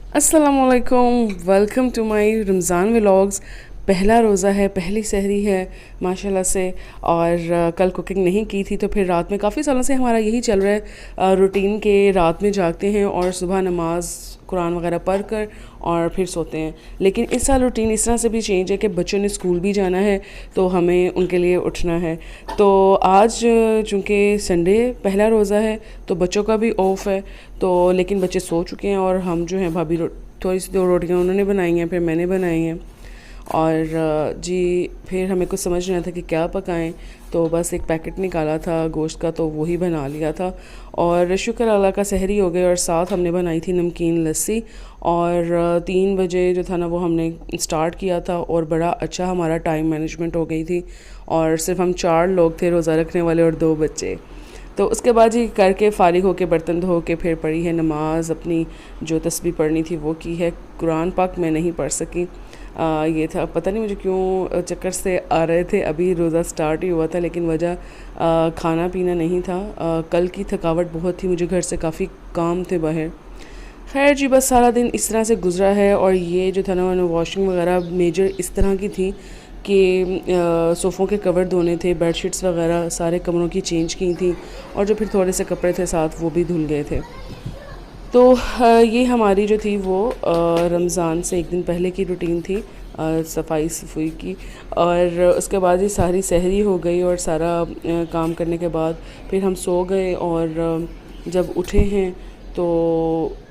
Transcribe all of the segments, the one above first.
अस्सलामुअलैकुम, welcome to my Ramzan vlogs. पहला रोज़ा है, पहली सहरी है माशाल्लाह से। और कल कुकिंग नहीं की थी तो फिर रात में काफ़ी सालों से हमारा यही चल रहा है रूटीन के रात में जागते हैं और सुबह नमाज कुरान वगैरह पढ़ कर और फिर सोते हैं। लेकिन इस साल रूटीन इस तरह से भी चेंज है कि बच्चों ने स्कूल भी जाना है तो हमें उनके लिए उठना है। तो आज चूँकि संडे पहला रोज़ा है तो बच्चों का भी ऑफ है, तो लेकिन बच्चे सो चुके हैं और हम जो हैं भाभी थोड़ी सी 2 रोटियाँ उन्होंने बनाई हैं, फिर मैंने बनाई हैं। और जी फिर हमें कुछ समझ नहीं आया था कि क्या पकाएं, तो बस एक पैकेट निकाला था गोश्त का तो वही बना लिया था। और शुक्र अल्लाह का सहरी हो गई और साथ हमने बनाई थी नमकीन लस्सी। और 3 बजे जो था ना वो हमने स्टार्ट किया था और बड़ा अच्छा हमारा टाइम मैनेजमेंट हो गई थी। और सिर्फ हम 4 लोग थे रोज़ा रखने वाले और 2 बच्चे। तो उसके बाद ही करके फ़ारिग होके बर्तन धो के फिर पढ़ी है नमाज़, अपनी जो तस्बीह पढ़नी थी वो की है। कुरान पाक मैं नहीं पढ़ सकी। ये था, पता नहीं मुझे क्यों चक्कर से आ रहे थे। अभी रोज़ा स्टार्ट ही हुआ था लेकिन वजह खाना पीना नहीं था। कल की थकावट बहुत थी, मुझे घर से काफ़ी काम थे बाहर। खैर जी, बस सारा दिन इस तरह से गुजरा है। और ये जो था ना वॉशिंग वगैरह मेजर इस तरह की थी कि सोफ़ों के कवर धोने थे, बेडशीट्स वगैरह सारे कमरों की चेंज की थी और जो फिर थोड़े से कपड़े थे साथ वो भी धुल गए थे। तो ये हमारी जो थी वो रमज़ान से एक दिन पहले की रूटीन थी, सफाई सफाई की। और उसके बाद ही सारी सहरी हो गई और सारा काम करने के बाद फिर हम सो गए। और जब उठे हैं तो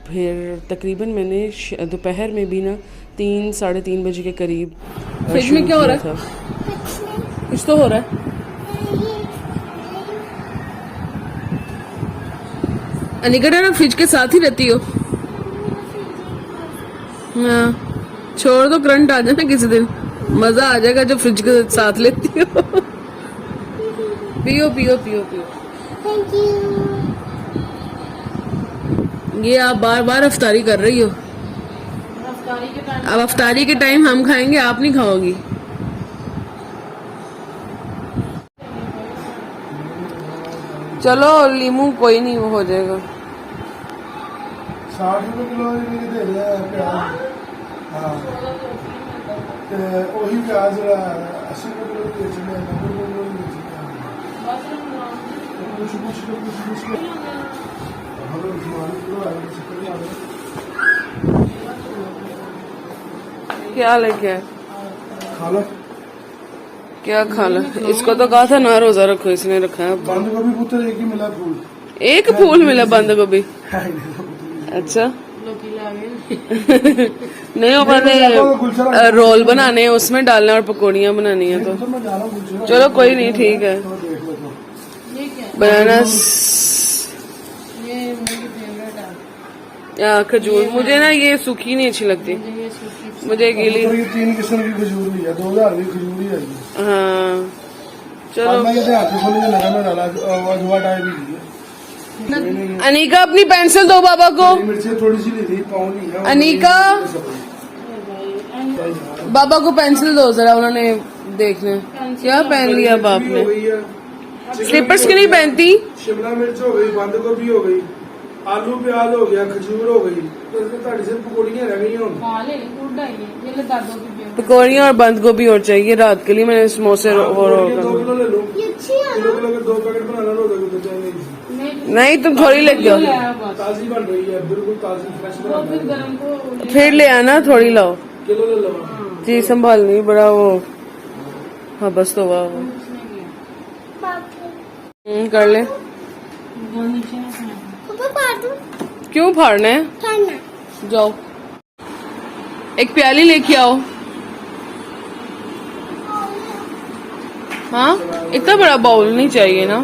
फिर तकरीबन मैंने दोपहर में भी ना 3 साढ़े 3 बजे के करीब फ्रिज में शुरू क्या हो किया रहा था। है? कुछ तो हो रहा है। अनिकटा ना फ्रिज के साथ ही रहती हो। हाँ, छोड़ दो, करंट आ जाए ना किसी दिन, मजा आ जाएगा जब फ्रिज के साथ लेती हो। पियो पियो पियो पियो। Thank you. ये आप बार बार अफ्तारी कर रही हो। अब अफ्तारी के टाइम हम खाएंगे, आप नहीं खाओगी। चलो लीमू कोई नहीं, वो हो जाएगा। 60 रुपए किलो भी दे रहे हैं प्याज। हाँ, ते वही प्याज 80 रुपए किलो बेच रहे हैं, 90 रुपए किलो बेच रहे हैं। कुछ हमें मालूम किलो आए चक्कर में आ गए। क्या लेके आए? खा लो। क्या खाना? इसको तो कहा था ना रोजा रखो, इसने रखा है। बंद गोभी पुत्र एक ही मिला फूल। एक फूल मिला बंद गोभी? अच्छा। नहीं, वो मैंने रोल बनाने हैं, उसमें डालना और पकौड़ियाँ बनानी है। तो चलो कोई नहीं, ठीक है। बनाना या खजूर, मुझे ना ये सूखी नहीं अच्छी लगती, मुझे गीली। 3 किस्म की खजूर भी है, 2000 की खजूर ही है। हाँ चलो। अनिका अपनी पेंसिल दो बाबा को। मिर्ची थोड़ी सी ली थी, पाँव ली है। अनिका, बाबा को पेंसिल दो जरा, उन्होंने देखना क्या पहन लिया बाप ने। स्लीपर्स क्यों नहीं पहनती? शिमला मिर्च हो गई, बंद गोभी हो गई, आलू प्याज हो गया, खजूर हो गई, तो ਤੁਹਾਡੀ सिर्फ पकौड़ियां रह गई ਹੁਣ। पकौड़ियाँ और बंद गोभी और चाहिए रात के लिए। मैंने समोसे और 2 किलो ले लो। किलो के 2 पैकेट बना लो रोजा के बच्चे। नहीं, तुम थोड़ी लेके आओ। ताजी बन रही है, बिल्कुल ताजी फ्रेश बना। फिर ले आना, थोड़ी लाओ किलो ले लो। जी, संभालनी बड़ा वो। हाँ बस तो वाह कर ले। क्यों फाड़ना है? जाओ एक प्याली लेके आओ। हाँ, इतना बड़ा बाउल नहीं चाहिए ना।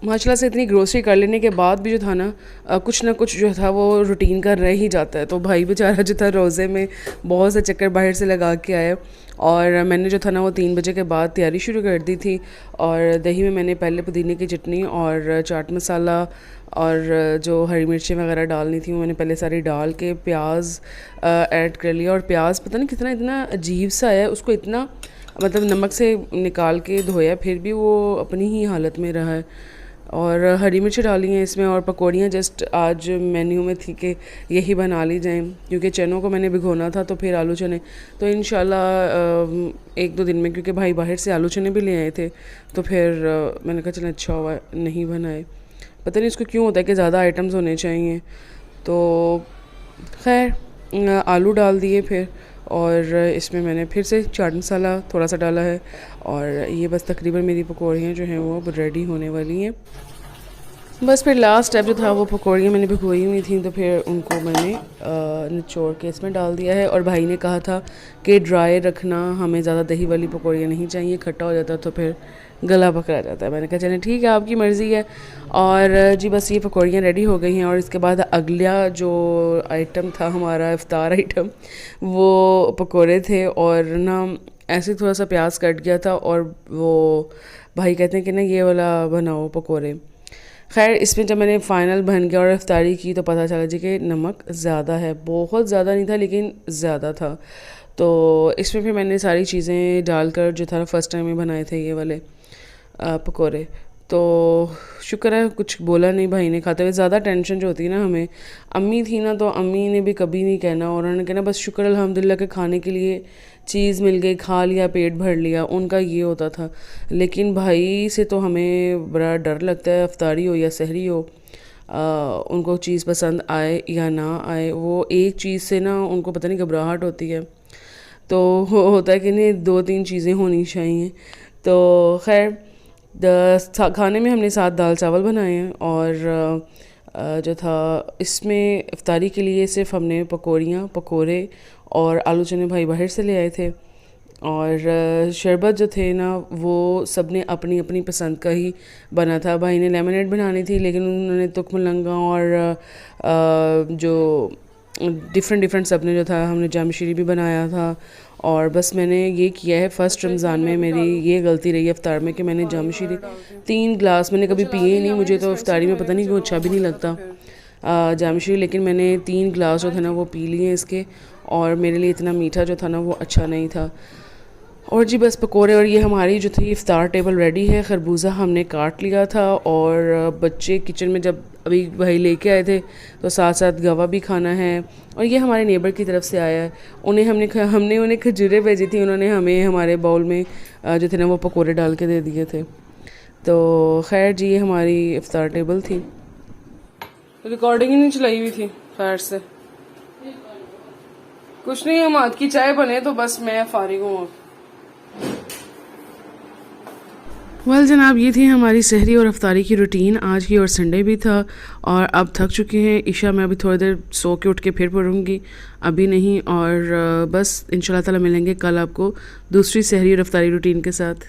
माशाल्लाह से इतनी ग्रोसरी कर लेने के बाद भी जो था ना कुछ ना कुछ जो था वो रूटीन का रह ही जाता है। तो भाई बेचारा जो था रोज़े में बहुत से चक्कर बाहर से लगा के आए और मैंने जो था ना वो 3 बजे के बाद तैयारी शुरू कर दी थी। और दही में मैंने पहले पुदीने की चटनी और चाट मसाला और जो हरी मिर्चें वगैरह डालनी थी वो मैंने पहले सारी डाल के प्याज ऐड कर लिया। और प्याज पता नहीं कितना इतना अजीब सा है, उसको इतना मतलब नमक से निकाल के धोया, फिर भी वो अपनी ही हालत में रहा है। और हरी मिर्च डाली हैं इसमें, और पकौड़ियाँ जस्ट आज मेन्यू में थी कि यही बना ली जाएं, क्योंकि चनों को मैंने भिगोना था, तो फिर आलू चने तो इंशाल्लाह 1-2 दिन में, क्योंकि भाई बाहर से आलू चने भी ले आए थे, तो फिर मैंने कहा चलो अच्छा हुआ नहीं बनाए। पता नहीं इसको क्यों होता है कि ज़्यादा आइटम्स होने चाहिए। तो खैर आलू डाल दिए फिर, और इसमें मैंने फिर से चाट मसाला थोड़ा सा डाला है, और ये बस तकरीबन मेरी पकौड़ियाँ जो हैं वो अब रेडी होने वाली हैं। बस फिर लास्ट स्टेप जो था, वो पकौड़ियाँ मैंने भिगोई हुई थी, तो फिर उनको मैंने निचोड़ के इसमें डाल दिया है। और भाई ने कहा था कि ड्राई रखना, हमें ज़्यादा दही वाली पकौड़ियाँ नहीं चाहिए, खट्टा हो जाता है तो फिर गला पकड़ा जाता है। मैंने कहा चलें ठीक है, आपकी मर्ज़ी है। और जी बस ये पकौड़ियाँ रेडी हो गई हैं, और इसके बाद अगला जो आइटम था हमारा इफ्तार आइटम, वो पकौड़े थे। और ना ऐसे थोड़ा सा प्याज कट गया था, और वो भाई कहते हैं कि ना ये वाला बनाओ पकौड़े। खैर इसमें जब मैंने फ़ाइनल बन गया और इफ्तारी की, तो पता चला जी कि नमक ज़्यादा है, बहुत ज़्यादा नहीं था लेकिन ज़्यादा था। तो इसमें फिर मैंने सारी चीज़ें डालकर जो था फ़र्स्ट टाइम में बनाए थे ये वाले पकोड़े। तो शुक्र है कुछ बोला नहीं भाई ने खाते हुए। ज़्यादा टेंशन जो होती है ना हमें, अम्मी थी ना, तो अम्मी ने भी कभी नहीं कहना, और उन्होंने कहना बस शुक्र अल्हम्दुलिल्लाह के खाने के लिए चीज़ मिल गई, खा लिया, पेट भर लिया, उनका ये होता था। लेकिन भाई से तो हमें बड़ा डर लगता है, इफ्तारी हो या सहरी हो, उनको चीज़ पसंद आए या ना आए, वो एक चीज़ से ना उनको पता नहीं घबराहट होती है। तो होता है कि नहीं 2-3 चीज़ें होनी चाहिए। तो खैर खाने में हमने 7 दाल चावल बनाए हैं, और जो था इसमें इफ्तारी के लिए सिर्फ हमने पकौड़ियाँ, पकोड़े और आलू चने भाई बाहर से ले आए थे। और शरबत जो थे ना, वो सब ने अपनी अपनी पसंद का ही बना था। भाई ने लेमनेड बनानी थी, लेकिन उन्होंने तुक मलंगा और जो डिफरेंट सब ने जो था, हमने जामशीरी भी बनाया था। और बस मैंने ये किया है फ़र्स्ट रमज़ान में, मेरी ये गलती रही है इफ्तार में कि मैंने जामशीरी 3 गिलास, मैंने कभी पिए ही नहीं, मुझे तो इफ्तारी में पता नहीं क्यों अच्छा भी नहीं लगता जामशीरी, लेकिन मैंने 3 गिलास जो थे ना वो पी लिए इसके, और मेरे लिए इतना मीठा जो था ना वो अच्छा नहीं था। और जी बस पकोड़े, और ये हमारी जो थी इफ्तार टेबल रेडी है। खरबूजा हमने काट लिया था, और बच्चे किचन में जब अभी भाई लेके आए थे, तो साथ साथ गवा भी खाना है। और ये हमारे नेबर की तरफ से आया है, हमने उन्हें खजूरें भेजी थी, उन्होंने हमें हमारे बाउल में जो थे ना वो पकोड़े डाल के दे दिए थे। तो खैर जी ये हमारी इफ्तार टेबल थी। रिकॉर्डिंग ही नहीं चलाई हुई थी खैर से, कुछ नहीं, हम हाथ की चाय बने तो बस मैं फारिग हूँ। वेल जनाब, ये थी हमारी सहरी और अफ्तारी की रूटीन आज की, और संडे भी था, और अब थक चुके हैं। ईशा मैं अभी थोड़ी देर सो के उठ के फिर पढ़ूँगी, अभी नहीं। और बस इंशाल्लाह ताला मिलेंगे कल आपको दूसरी सहरी और अफ्तारी रूटीन के साथ।